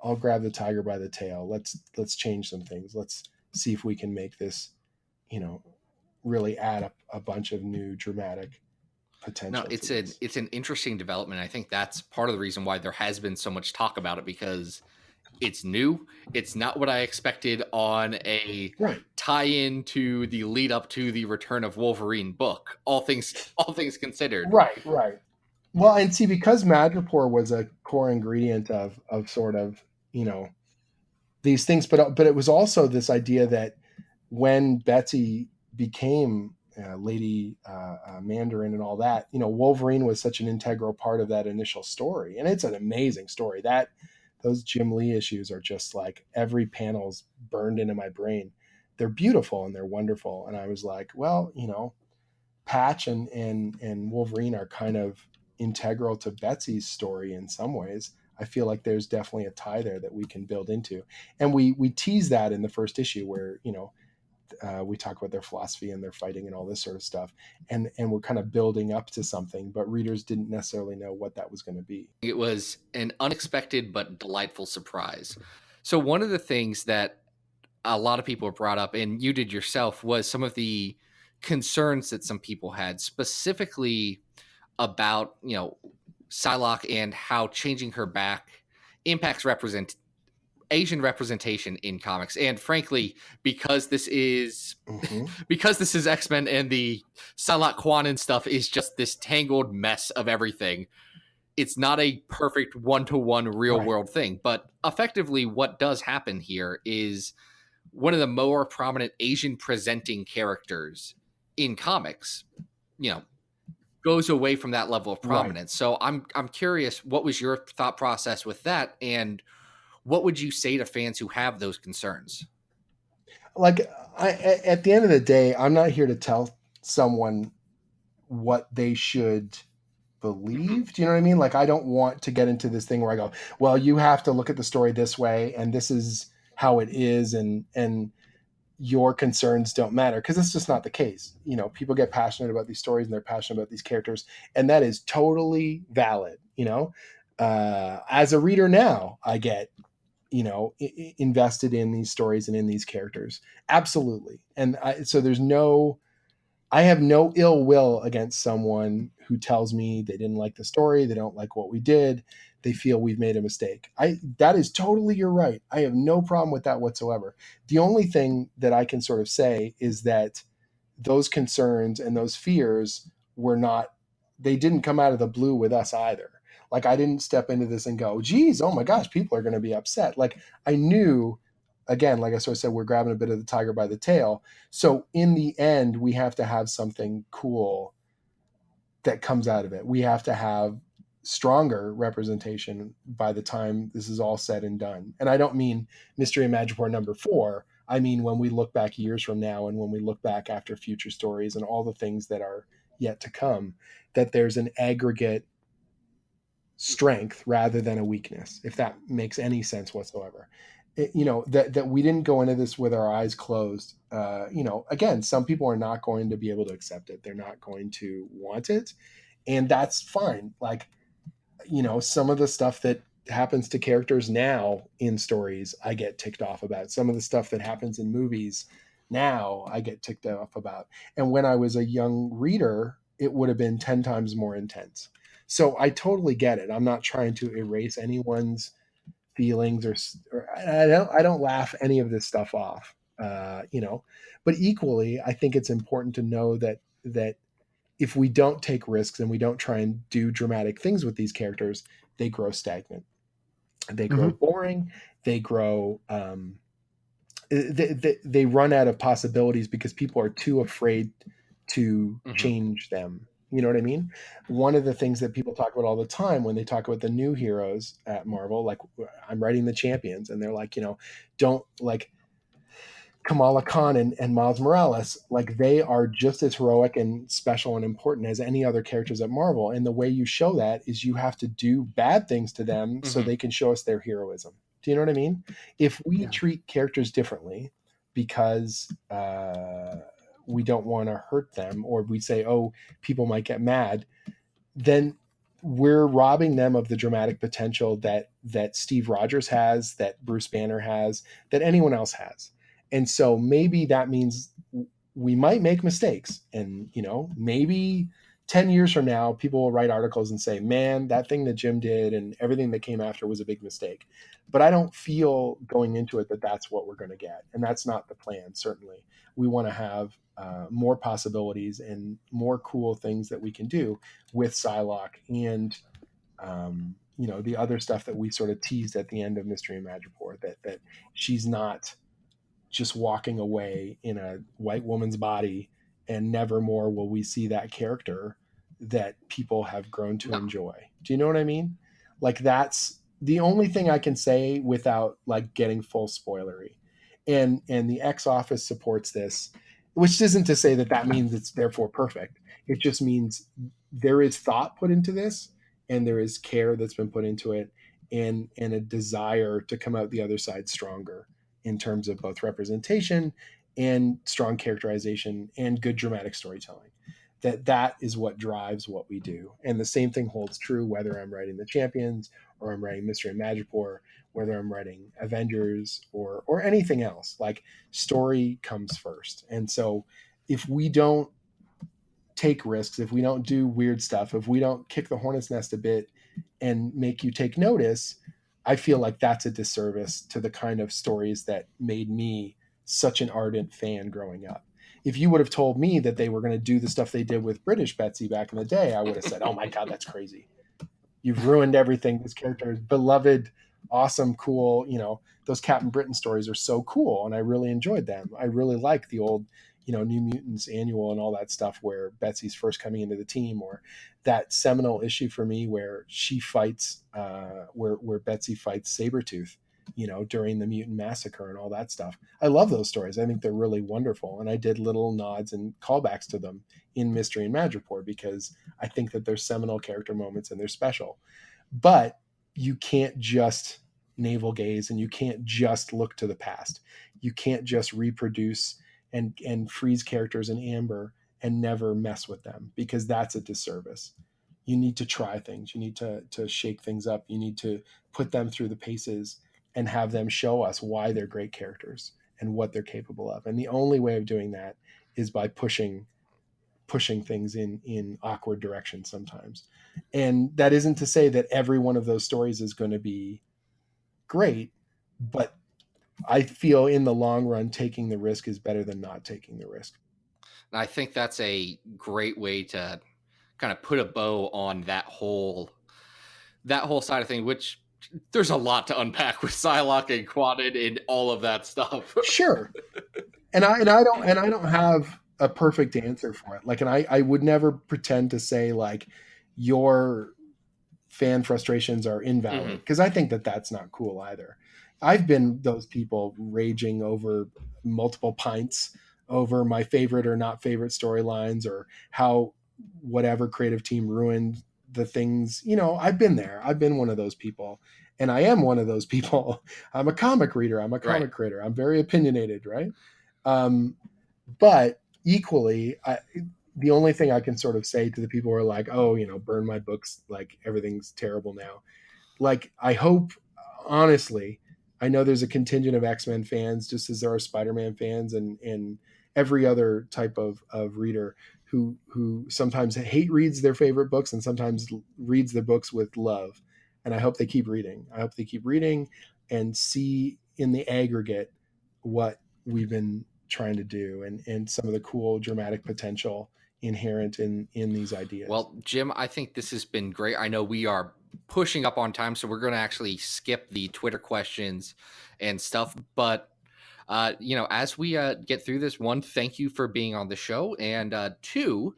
I'll grab the tiger by the tail. Let's change some things. Let's see if we can make this, really add up a bunch of new dramatic potential. No, it's an interesting development. I think that's part of the reason why there has been so much talk about it, because it's new. It's not what I expected on a tie-in to the lead up to the Return of Wolverine book. All things considered. Right. Well, and see, because Madripoor was a core ingredient of sort of, these things, but it was also this idea that when Betsy became Lady Mandarin and all that, Wolverine was such an integral part of that initial story. And it's an amazing story. Those Jim Lee issues are just like, every panel's burned into my brain. They're beautiful and they're wonderful. And I was like, well, Patch and Wolverine are kind of integral to Betsy's story in some ways. I feel like there's definitely a tie there that we can build into. And we tease that in the first issue where, we talk about their philosophy and their fighting and all this sort of stuff. And we're kind of building up to something, but readers didn't necessarily know what that was going to be. It was an unexpected but delightful surprise. So one of the things that a lot of people brought up, and you did yourself, was some of the concerns that some people had, specifically about, Psylocke and how changing her back impacts Asian representation in comics. And frankly, because this is X-Men and the Psylocke Quanon stuff is just this tangled mess of everything, it's not a perfect one-to-one real-world thing. But effectively, what does happen here is one of the more prominent Asian-presenting characters in comics, goes away from that level of prominence. So I'm curious, what was your thought process with that, and what would you say to fans who have those concerns? Like, at the end of the day, I'm not here to tell someone what they should believe. Do you know what I mean? Like, I don't want to get into this thing where I go, well, you have to look at the story this way, and this is how it is, and your concerns don't matter, because it's just not the case. People get passionate about these stories and they're passionate about these characters, and that is totally valid. As a reader now, I get invested in these stories and in these characters. Absolutely. And so I have no ill will against someone who tells me they didn't like the story, they don't like what we did, they feel we've made a mistake. That is totally, you're right. I have no problem with that whatsoever. The only thing that I can sort of say is that those concerns and those fears they didn't come out of the blue with us either. Like, I didn't step into this and go, geez, oh my gosh, people are going to be upset. Like, I knew, again, like I sort of said, we're grabbing a bit of the tiger by the tail. So in the end, we have to have something cool that comes out of it. We have to have stronger representation by the time this is all said and done. And I don't mean Mystery in Madripoor #4. I mean, when we look back years from now, and when we look back after future stories and all the things that are yet to come, that there's an aggregate strength rather than a weakness, if that makes any sense whatsoever. That we didn't go into this with our eyes closed. Again, some people are not going to be able to accept it. They're not going to want it. And that's fine. Like, some of the stuff that happens to characters now in stories, I get ticked off about. Some of the stuff that happens in movies now, I get ticked off about. And when I was a young reader, it would have been 10 times more intense. So I totally get it. I'm not trying to erase anyone's feelings, or I don't laugh any of this stuff off, but equally, I think it's important to know that if we don't take risks and we don't try and do dramatic things with these characters, they grow stagnant, they grow boring, they grow, they run out of possibilities because people are too afraid to change them. You know what I mean? One of the things that people talk about all the time when they talk about the new heroes at Marvel, like I'm writing the Champions, and they're like, don't like Kamala Khan and Miles Morales, like they are just as heroic and special and important as any other characters at Marvel. And the way you show that is you have to do bad things to them so they can show us their heroism. Do you know what I mean? If we treat characters differently because we don't want to hurt them, or we say, oh, people might get mad, then we're robbing them of the dramatic potential that Steve Rogers has, that Bruce Banner has, that anyone else has. And so maybe that means we might make mistakes. And, maybe 10 years from now, people will write articles and say, man, that thing that Jim did and everything that came after was a big mistake. But I don't feel going into it that that's what we're going to get. And that's not the plan, certainly. We want to have more possibilities and more cool things that we can do with Psylocke and, the other stuff that we sort of teased at the end of Mystery in Madripoor, that she's not just walking away in a white woman's body, and never more will we see that character that people have grown to enjoy. Do you know what I mean? Like, that's the only thing I can say without like getting full spoilery. And the X Office supports this, which isn't to say that means it's therefore perfect. It just means there is thought put into this, and there is care that's been put into it, and a desire to come out the other side stronger in terms of both representation and strong characterization and good dramatic storytelling. That is what drives what we do. And the same thing holds true whether I'm writing the Champions, or I'm writing Mystery in Madripoor, whether I'm writing Avengers or anything else. Like, story comes first. And so if we don't take risks, if we don't do weird stuff, if we don't kick the hornet's nest a bit and make you take notice, I feel like that's a disservice to the kind of stories that made me such an ardent fan growing up. If you would have told me that they were going to do the stuff they did with British Betsy back in the day, I would have said, oh my God, that's crazy. You've ruined everything. This character is beloved, awesome, cool. Those Captain Britain stories are so cool, and I really enjoyed them. I really like the old, New Mutants annual and all that stuff where Betsy's first coming into the team, or that seminal issue for me where she fights, where Betsy fights Sabretooth, during the mutant massacre and all that stuff. I love those stories. I think they're really wonderful. And I did little nods and callbacks to them in Mystery in Madripoor because I think that they're seminal character moments and they're special. But you can't just navel gaze, and you can't just look to the past. You can't just reproduce and freeze characters in amber and never mess with them, because that's a disservice. You need to try things. You need to shake things up. You need to put them through the paces and have them show us why they're great characters and what they're capable of. And the only way of doing that is by pushing things in awkward directions sometimes. And that isn't to say that every one of those stories is going to be great, but I feel in the long run, taking the risk is better than not taking the risk. And I think that's a great way to kind of put a bow on that whole side of thing, which there's a lot to unpack with Psylocke and Quadded and all of that stuff. Sure. And I don't have a perfect answer for it. Like, and I would never pretend to say like your fan frustrations are invalid, because I think that that's not cool either. I've been those people raging over multiple pints over my favorite or not favorite storylines, or how whatever creative team ruined the things. I've been there. I've been one of those people, and I am one of those people. I'm a comic reader. I'm a comic creator. I'm very opinionated, right? But equally, the only thing I can sort of say to the people who are like, oh, burn my books, like everything's terrible now. Like, I hope, honestly, I know there's a contingent of X-Men fans, just as there are Spider-Man fans and every other type of reader who sometimes reads their favorite books and sometimes reads their books with love. And I hope they keep reading. I hope they keep reading and see in the aggregate what we've been trying to do, and some of the cool dramatic potential inherent in these ideas. Well, Jim, I think this has been great. I know we are pushing up on time, so we're going to actually skip the Twitter questions and stuff. But as we get through this, one, thank you for being on the show, and two,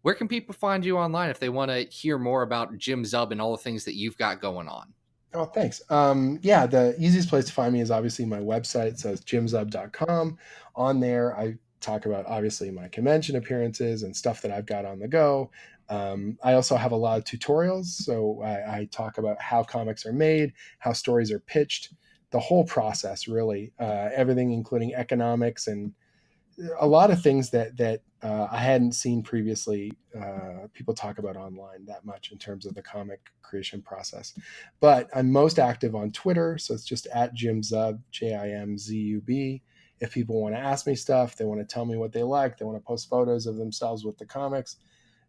where can people find you online if they want to hear more about Jim Zub and all the things that you've got going on? Oh, thanks. Yeah, the easiest place to find me is obviously my website. So it's jimzub.com. On there, I talk about obviously my convention appearances and stuff that I've got on the go. I also have a lot of tutorials. So I talk about how comics are made, how stories are pitched, the whole process, really, everything, including economics and a lot of things that I hadn't seen previously. People talk about online that much in terms of the comic creation process. But I'm most active on Twitter, so it's just at Jim Zub, JIMZUB. If people want to ask me stuff, they want to tell me what they like, they want to post photos of themselves with the comics,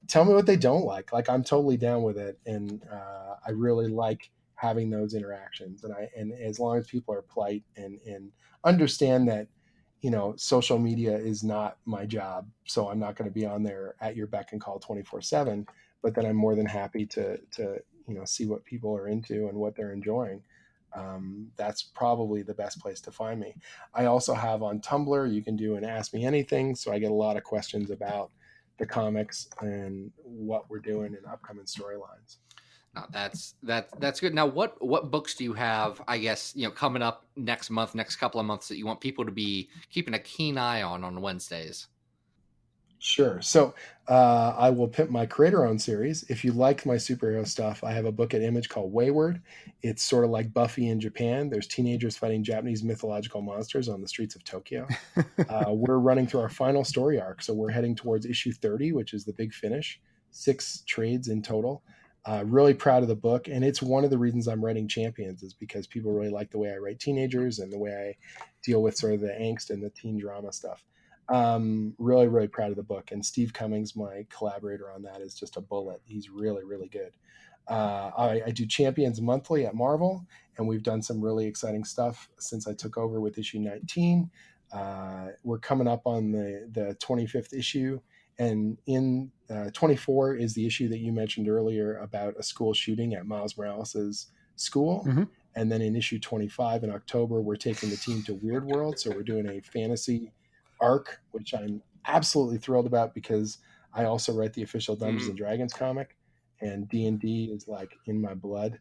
tell me what they don't like. Like, I'm totally down with it, and I really like having those interactions. And as long as people are polite and understand that social media is not my job, so I'm not going to be on there at your beck and call 24/7. But then I'm more than happy to see what people are into and what they're enjoying. That's probably the best place to find me. I also have on Tumblr, you can do an Ask Me Anything, so I get a lot of questions about the comics and what we're doing in upcoming storylines. No, that's good. Now, what books do you have, I guess, coming up next month, next couple of months, that you want people to be keeping a keen eye on Wednesdays? Sure. So I will pimp my creator-owned series. If you like my superhero stuff, I have a book at Image called Wayward. It's sort of like Buffy in Japan. There's teenagers fighting Japanese mythological monsters on the streets of Tokyo. We're running through our final story arc, so we're heading towards issue 30, which is the big finish. 6 trades in total. Really proud of the book, and it's one of the reasons I'm writing Champions, is because people really like the way I write teenagers and the way I deal with sort of the angst and the teen drama stuff. Really, really proud of the book. And Steve Cummings, my collaborator on that, is just a bullet. He's really, really good. I do Champions monthly at Marvel, and we've done some really exciting stuff since I took over with issue 19. We're coming up on the 25th issue, and in 24 is the issue that you mentioned earlier about a school shooting at Miles Morales' school. Mm-hmm. And then in issue 25 in October, we're taking the team to Weird World. So we're doing a fantasy arc, which I'm absolutely thrilled about, because I also write the official Dungeons and Dragons comic, and D&D is like in my blood.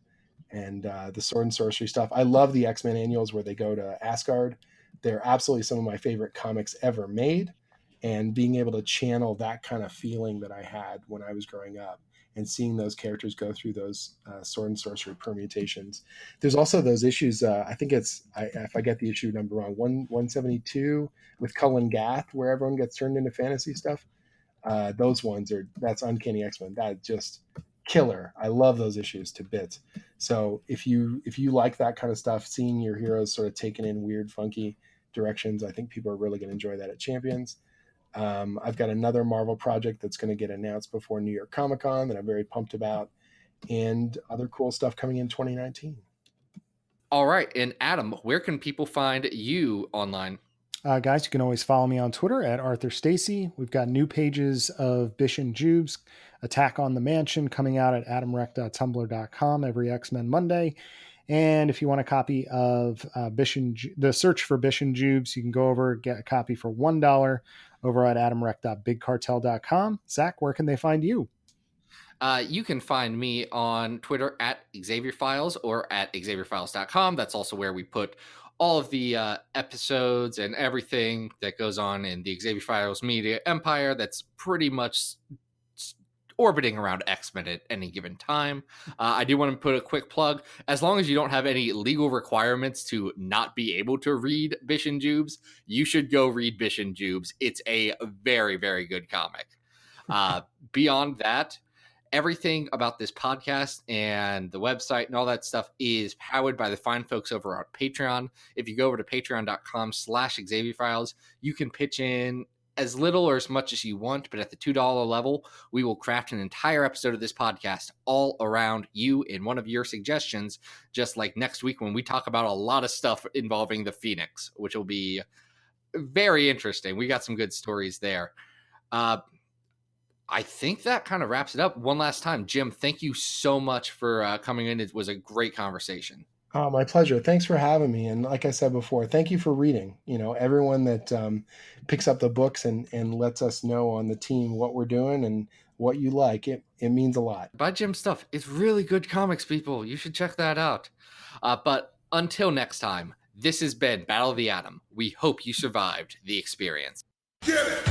And the sword and sorcery stuff. I love the X-Men annuals where they go to Asgard. They're absolutely some of my favorite comics ever made. And being able to channel that kind of feeling that I had when I was growing up, and seeing those characters go through those sword and sorcery permutations. There's also those issues. I think it's, if I get the issue number wrong, 172 with Cullen Gath, where everyone gets turned into fantasy stuff. Those ones that's Uncanny X-Men. That just killer. I love those issues to bits. So if you like that kind of stuff, seeing your heroes sort of taken in weird, funky directions, I think people are really going to enjoy that at Champions. I've got another Marvel project that's going to get announced before New York Comic Con that I'm very pumped about, and other cool stuff coming in 2019. All right. And Adam, where can people find you online? Guys, you can always follow me on Twitter at Arthur Stacy. We've got new pages of Bish and Jubes, Attack on the Mansion, coming out at adamrec.tumblr.com every X-Men Monday. And if you want a copy of the Search for Bish and Jubes, you can go over, get a copy for $1 over at adamrec.bigcartel.com. Zach, where can they find you? You can find me on Twitter at Xavier Files or at XavierFiles.com. That's also where we put all of the episodes and everything that goes on in the Xavier Files media empire that's pretty much orbiting around X-Men at any given time. I do want to put a quick plug. As long as you don't have any legal requirements to not be able to read Bish and Jubes, you should go read Bish and Jubes. It's a very, very good comic. Beyond that, everything about this podcast and the website and all that stuff is powered by the fine folks over on Patreon. If you go over to patreon.com/XavierFiles, you can pitch in as little or as much as you want, but at the $2 level, we will craft an entire episode of this podcast all around you in one of your suggestions, just like next week when we talk about a lot of stuff involving the Phoenix, which will be very interesting. We got some good stories there. I think that kind of wraps it up. One last time, Jim, thank you so much for coming in. It was a great conversation. Oh, my pleasure. Thanks for having me. And like I said before, thank you for reading. Everyone that picks up the books and lets us know on the team what we're doing and what you like. It means a lot. Buy Jim's stuff. It's really good comics, people. You should check that out. But until next time, this has been Battle of the Atom. We hope you survived the experience. Get it!